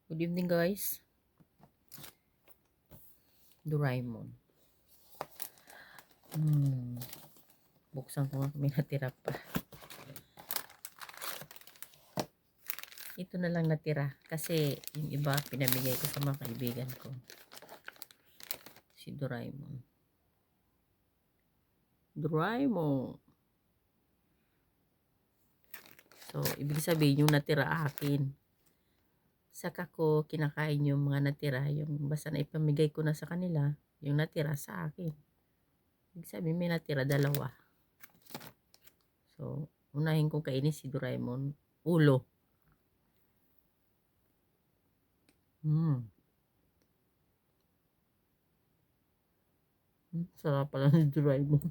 Good evening guys. Doraemon. Buksan ko nga kung may natira pa. Ito na lang natira. Kasi yung iba pinabigay ko sa mga kaibigan ko. Si Doraemon. Doraemon. So, ibig sabihin yung natira akin. Saka ko kinakain yung mga natira. Yung basta na ipamigay ko na sa kanila. Yung natira sa akin. Ibig sabihin may natira dalawa. So, unahin kong kainin si Doraemon. Ulo. Sarap pala ni Doraemon.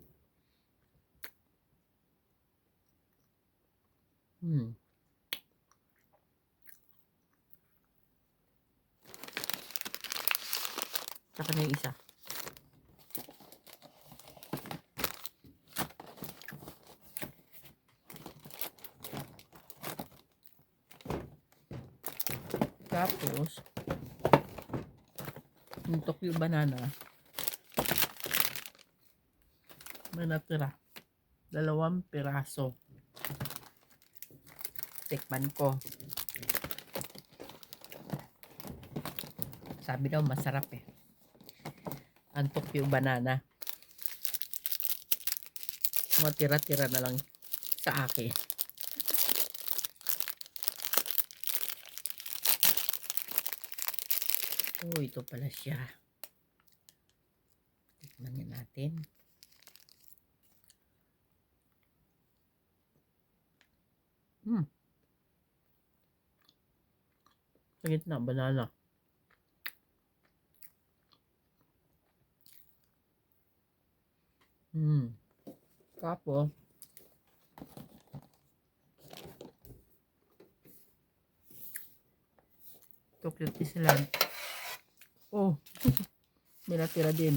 Saka na yung isa. Tapos, yung Tokyo banana, may natira. 2 piraso. Tikman ko. Sabi daw masarap eh. Ang Tokyo banana. Matira-tira na lang sa akin. Oh, ito pala siya. Tikman natin. Sa gitna, banana. Tapos, Tokyo Disneyland. Oh, may natira din.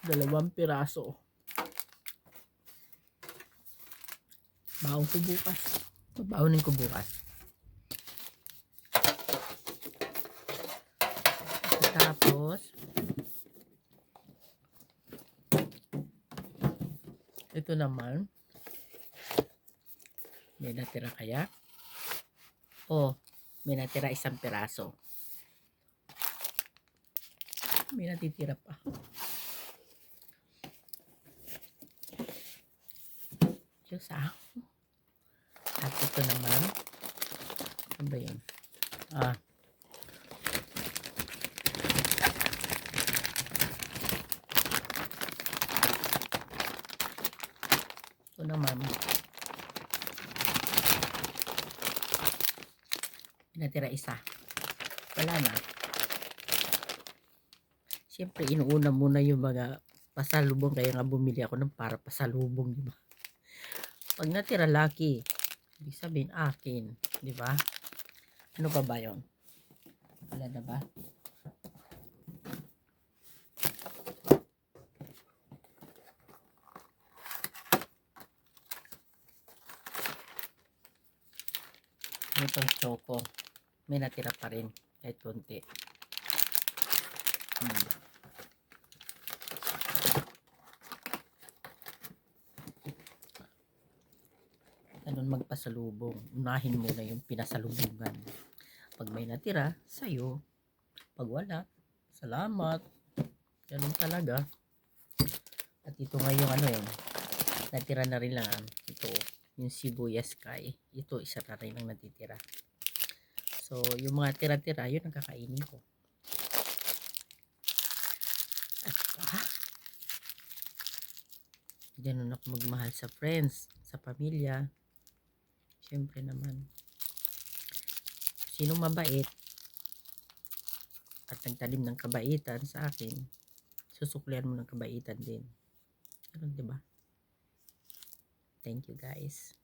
2 piraso. Baon ko bukas. Baonin ko bukas. Tapos, ito naman. May natira kaya? Oh, may natira 1 piraso. May natitira pa. Diyos ah. At ito naman. Ano ba yun? Ito naman. Natira 1. Wala na. Siyempre, inuuna muna yung mga pasalubong. Kaya nga bumili ako ng para pasalubong, diba? Pag natira lucky, ibig sabihin akin, diba? Ano pa ba yun? Wala na ba? Itong choco, may natira pa rin kahit konti. Ganun magpasalubong. Unahin mo na yung pinasalubungan. Pag may natira, sa'yo. Pag wala, salamat. Ganun talaga. At ito nga yung ano yun. Natira na rin lang. Ito, yung sibuyas sky. Ito, isa na rin ang natitira. So, yung mga tira-tira, yun ang kakainin ko. At ganun ako magmahal sa friends, sa pamilya. Siyempre naman. Sino mabait at nagtanim ng kabaitan sa akin, susuklian mo ng kabaitan din. Ano, diba? Thank you guys.